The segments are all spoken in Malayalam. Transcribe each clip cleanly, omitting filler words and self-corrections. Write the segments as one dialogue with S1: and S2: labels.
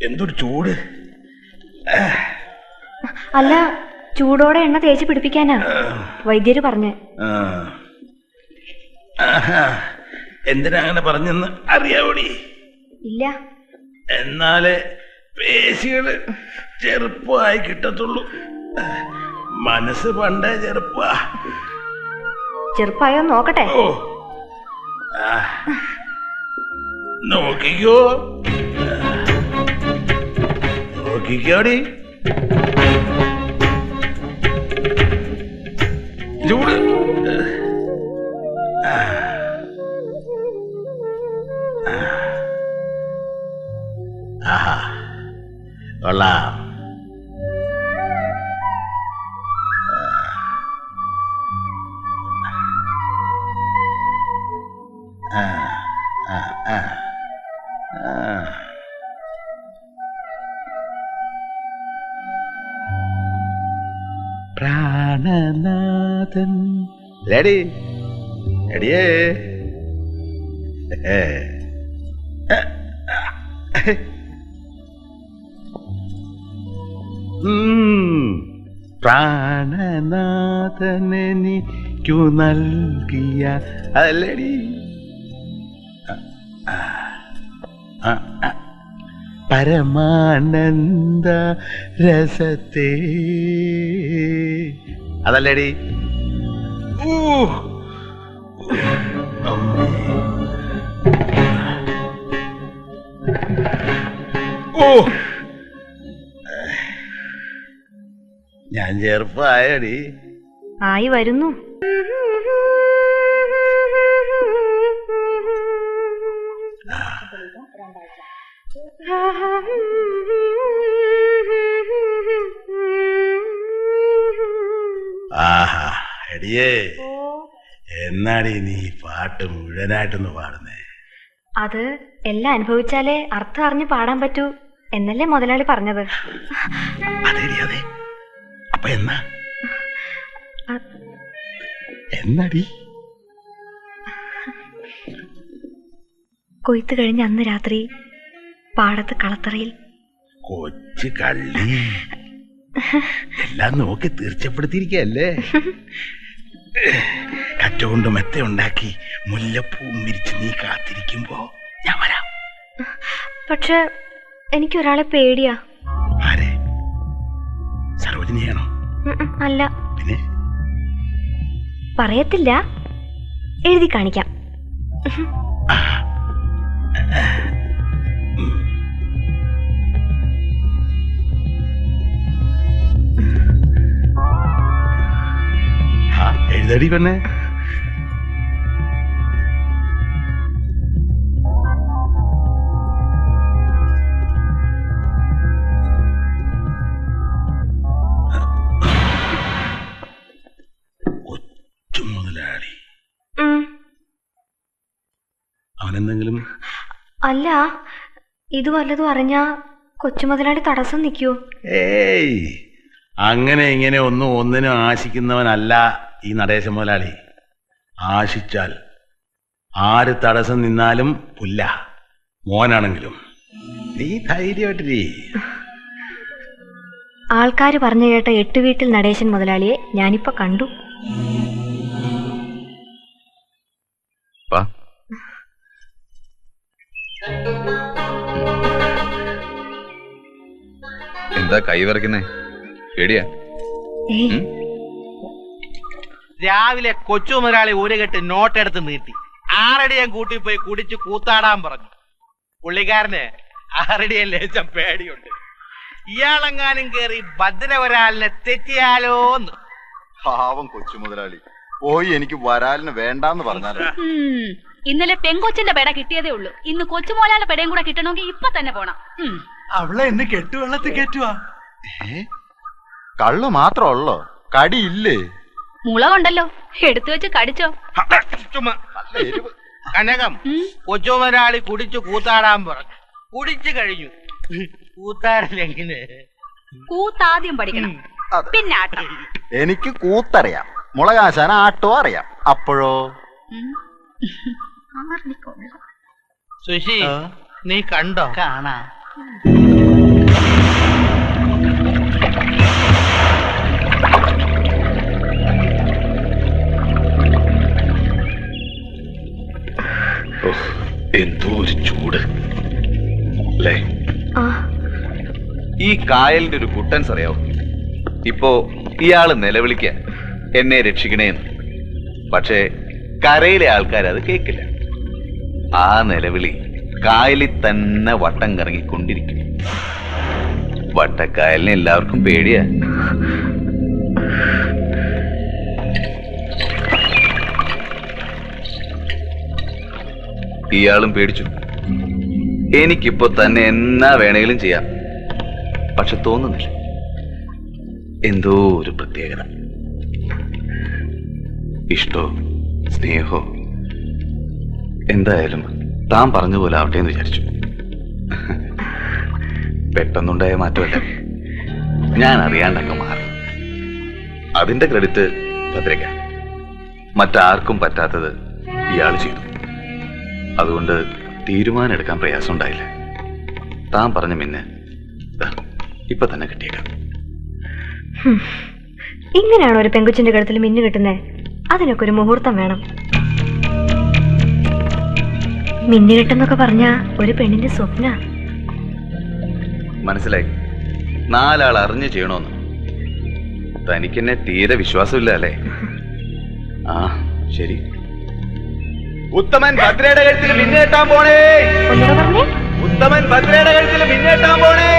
S1: എന്തൊരു ചൂട്.
S2: അല്ല, ചൂടോടെ എണ്ണ തേച്ച് പിടിപ്പിക്കാനാ വൈദ്യര് പറഞ്ഞ്.
S1: എന്തിനാ അങ്ങനെ പറഞ്ഞെന്ന് അറിയാവോടി?
S2: ഇല്ല.
S1: എന്നാലേ പേശികള് ചെറുപ്പമായി കിട്ടത്തുള്ളൂ. മനസ്സ് പണ്ടേ
S2: ചെറുപ്പായോ നോക്കട്ടെ.
S1: നോക്കിക്കോടി. ചൂട്. കൊള്ളാം. പ്രാണനാഥൻ റെഡി റെഡിയേ. പ്രാണനാഥനെനിക്കു നൽകിയ അതല്ലേടി പരമാനന്ദ രസത്തെ അതല്ലേടി. ഞാൻ ചെറുപ്പമായടി.
S2: ആയി വരുന്നു.
S1: ആഹാ എടിയേ, എന്നാടി നീ പാട്ട് മുഴുവനായിട്ടൊന്ന് പാടുന്നേ?
S2: അത് എല്ലാം അനുഭവിച്ചാലേ അർത്ഥം അറിഞ്ഞ് പാടാൻ പറ്റൂ എന്നല്ലേ മുതലാളി പറഞ്ഞത്.
S1: അതെ. അപ്പൊ എന്നാടി?
S2: കൊയ്ത്ത് കഴിഞ്ഞ അന്ന് രാത്രി പാടത്ത് കളത്തറയിൽ.
S1: കൊച്ചു കള്ളി, എല്ലാം നോക്കി തീർച്ചപ്പെടുത്തിയിരിക്കല്ലേ. കറ്റ കൊണ്ട് മെത്ത ഉണ്ടാക്കി മുല്ലപ്പൂ വിരിച്ച് നീ കാത്തിരിക്കുമ്പോ ഞാൻ വരാം.
S2: പക്ഷെ എനിക്കൊരാളെ പേടിയാ.
S1: ആരെ? സരോജിനിയാണോ?
S2: അല്ല.
S1: പിന്നെ?
S2: പറയത്തില്ല, എഴുതി കാണിക്കാം. എഴുതടി പെണ്ണെ. കൊച്ചു മുതലാളി അവനെന്തെങ്കിലും? അല്ല, ഇത് വല്ലതും അറിഞ്ഞാ കൊച്ചു മുതലാളി തടസ്സം നിൽക്കുവോ?
S1: ഏയ്, അങ്ങനെ ഇങ്ങനെ ഒന്നിനും ആശിക്കുന്നവനല്ല ഈ നടേശ മുതലാളി. ആശിച്ചാൽ ആര് തടസ്സം നിന്നാലും പുല്ല, മോനാണെങ്കിലും. നീ ധൈര്യമായിട്ടിരി.
S2: ആൾക്കാര് പറഞ്ഞു കേട്ട 8 വീട്ടിൽ നടേശൻ മുതലാളിയെ ഞാനിപ്പോ കണ്ടു.
S3: എന്താ കൈ വിറയ്ക്കുന്നേ? പേടിയാ?
S4: രാവിലെ കൊച്ചു മുതലാളി ഒരു കെട്ട് നോട്ടെടുത്ത് നീട്ടി 6 അടിയും കൂട്ടി പോയി കുടിച്ച് കൂത്താടാൻ പറഞ്ഞു. പുള്ളിക്കാരന് 6 അടിയെ ലേശം പേടിയുണ്ട്. ഇയാളെങ്ങാനും കേറി ഭദ്രവരാലിനെ തെറ്റിയാലോന്ന്.
S3: പാവം കൊച്ചു മുതലാളി പോയി എനിക്ക് വരാലിന് വേണ്ടാന്ന് പറഞ്ഞാലോ.
S5: ഇന്നലെ പെങ്കൊച്ചിന്റെ പെട കിട്ടിയതേ ഉള്ളൂ. ഇന്ന് കൊച്ചുമോലാന്റെ പെടയും കൂടെ കിട്ടണമെങ്കിൽ ഇപ്പൊ തന്നെ പോണം.
S4: അവളെ ഇന്ന് കെട്ടുവെള്ളത്തിൽ കയറ്റുവാ.
S3: കള്ളു മാത്രമല്ലോ, കടിയില്ലേ?
S5: മുളകുണ്ടല്ലോ, എടുത്തു വെച്ച് കടിച്ചോ.
S4: കനകം, കൊച്ചു മുതലാളി കുടിച്ചു കൂത്താടാൻ പറഞ്ഞു. കുടിച്ചു കഴിഞ്ഞു. കൂത്താടലെങ്ങനെ?
S5: കൂത്താദ്യം പഠിക്കണം, പിന്നെ ആട്ടം.
S3: എനിക്ക് കൂത്തറിയാം, മുളകാശാൻ ആട്ടോ അറിയാം. അപ്പോഴോ?
S4: സുശി, നീ കണ്ടോ?
S6: കാണാ.
S1: എന്തോ ഒരു ചൂട് അല്ലേ?
S2: ആ
S7: ഈ കായലിന്റെ ഒരു കുട്ടൻസ് അറിയാവോ? ഇപ്പോ ഇയാള് നിലവിളിക്ക എന്നെ രക്ഷിക്കണേന്ന്. പക്ഷേ കരയിലെ ആൾക്കാർ അത് കേൾക്കില്ല. ആ നിലവിളി കായലിൽ തന്നെ വട്ടം കറങ്ങിക്കൊണ്ടിരിക്കും. വട്ടക്കായലിനെ എല്ലാവർക്കും പേടിയാ. ഇയാളും പേടിച്ചു. എനിക്കിപ്പോ തന്നെ എന്നാ വേണേലും ചെയ്യാം. പക്ഷെ തോന്നുന്നില്ല, എന്തോ ഒരു പ്രത്യേകത. ഇഷ്ടോ സ്നേഹോ എന്തായാലും താൻ പറഞ്ഞ പോലെ ആവട്ടെ എന്ന് വിചാരിച്ചു. പെട്ടെന്നുണ്ടായ മാറ്റമല്ല, ഞാൻ അറിയാണ്ടങ്ങ് മാറി. അതിന്റെ ക്രെഡിറ്റ് ഭദ്രയ്ക്ക. മറ്റാർക്കും പറ്റാത്തത് ഇയാൾ ചെയ്തു. അതുകൊണ്ട് തീരുമാനം എടുക്കാൻ പ്രയാസം ഉണ്ടായില്ല. താൻ പറഞ്ഞ മിന്നെ ഇപ്പൊ തന്നെ കിട്ടിയേക്കാം.
S2: ഇങ്ങനെയാണോ ഒരു പെങ്കുച്ചിന്റെ കഴുത്തിൽ മിന്നു കിട്ടുന്നേ? അതിനൊക്കെ ഒരു മുഹൂർത്തം വേണം. മിന്നു കിട്ടുന്നൊക്കെ പറഞ്ഞ ഒരു പെണ്ണിന്റെ സ്വപ്ന.
S7: മനസ്സിലായി. 4 ആൾ അറിഞ്ഞു ചെയ്യണോന്ന്. തനിക്കെന്നെ തീരെ വിശ്വാസമില്ല അല്ലേ? ആ ശരി. ഉത്തമൻ ഭദ്രയുടെ കഴുത്തിൽ മിന്നേട്ടാൻ പോണേ.
S2: ഒന്നുകൂടെ പറഞ്ഞേ.
S7: ഉത്തമൻ ഭദ്രയുടെ കഴുത്തിൽ മിന്നേട്ടാൻ പോണേ.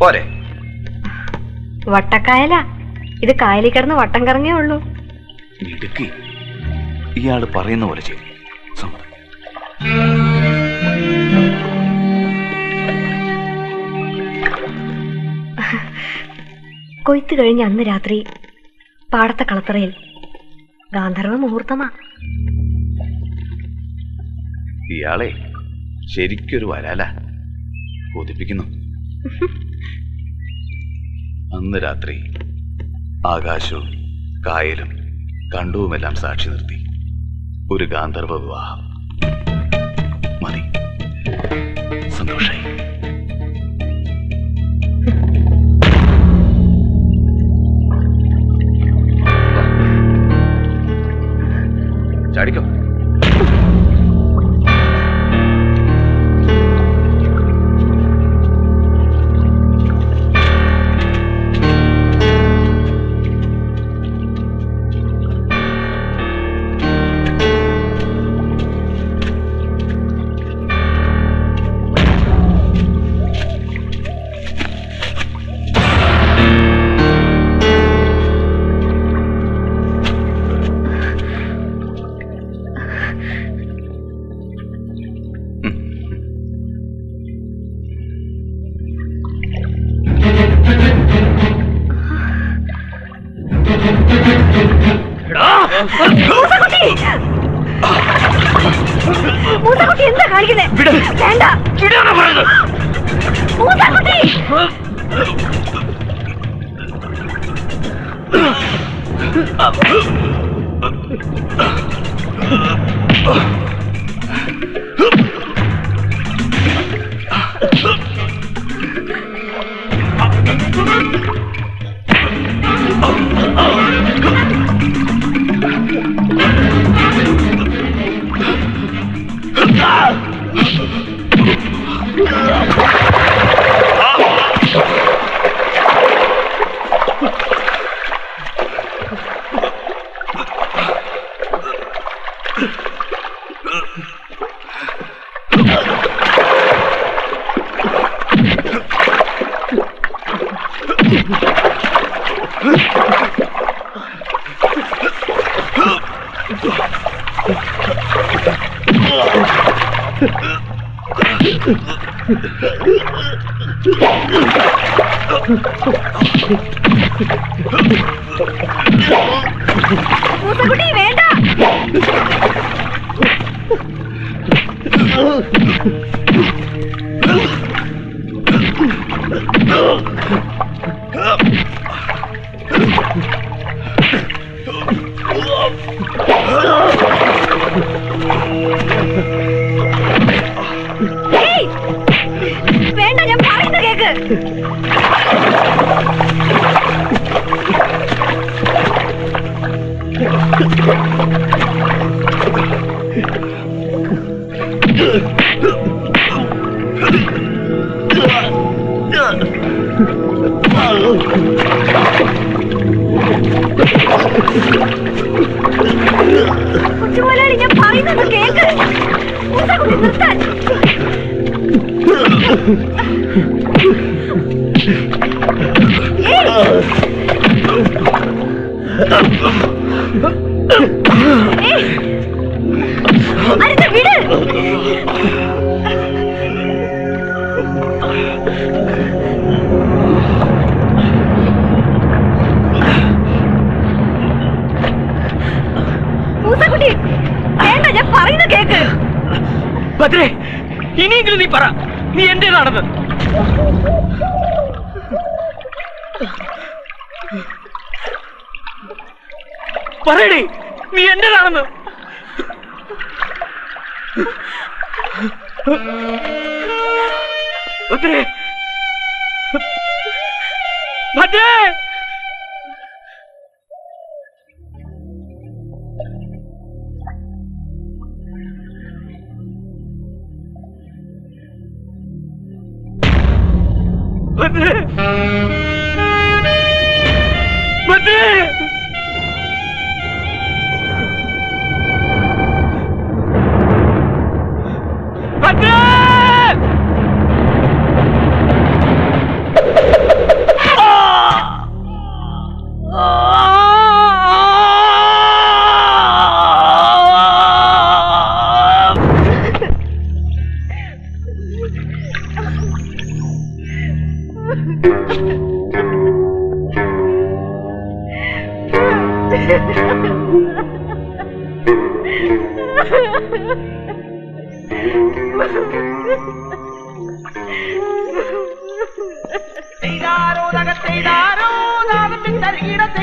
S7: പോരെ.
S2: വട്ടക്കായല ഇത്. കായലിൽ കിടന്ന് വട്ടം കറങ്ങേ ഉള്ളൂ.
S7: മിടുക്കി. ഇയാള് പറയുന്ന പോലെ ചെയ്യും. സമ്മതം.
S2: കൊയ്ത്ത് കഴിഞ്ഞ് അന്ന് രാത്രി പാടത്തെ കളത്തറയിൽ ഗാന്ധർവ മുഹൂർത്തമാ.
S7: ഇയാളെ ശരിക്കൊരു വരാല. കൊതിപ്പിക്കുന്നു. അന്ന് രാത്രി ആകാശവും കായലും കണ്ടവുമെല്ലാം സാക്ഷി നിർത്തി ഒരു ഗാന്ധർവ വിവാഹം. മതി, സന്തോഷായി. ചാടിക്കോ.
S2: എന്താ കാണിക്കുന്നേ? വേണ്ട. മൂസാക്കുട്ടി. മൂസക്കുട്ടി വേണ്ട. വേണ്ട, ഞാൻ പറയുന്ന കേക്ക്. കൊച്ചുമുതലാളി, ഞാൻ പറയുന്നത് കേക്ക്. മൂസക്കുട്ടി, നിർത്താൻ. അരുത്, വിട്. മൂസക്കുട്ടി, വേണ്ട, ഞാൻ പറയുന്ന കേക്ക്.
S6: ഭദ്രേ, ഇനിയെങ്കിലും നീ പറ, നീ എന്റേതാണെന്ന്. പറയടേ, നീ എന്റേതാണെന്ന്. ഭദ്രേ, ഭദ്രേ. ഭദ്രേ, ഭദ്രേ. ഭദ്രേ. ചെയ്താരോ, ചെയ്താരോ,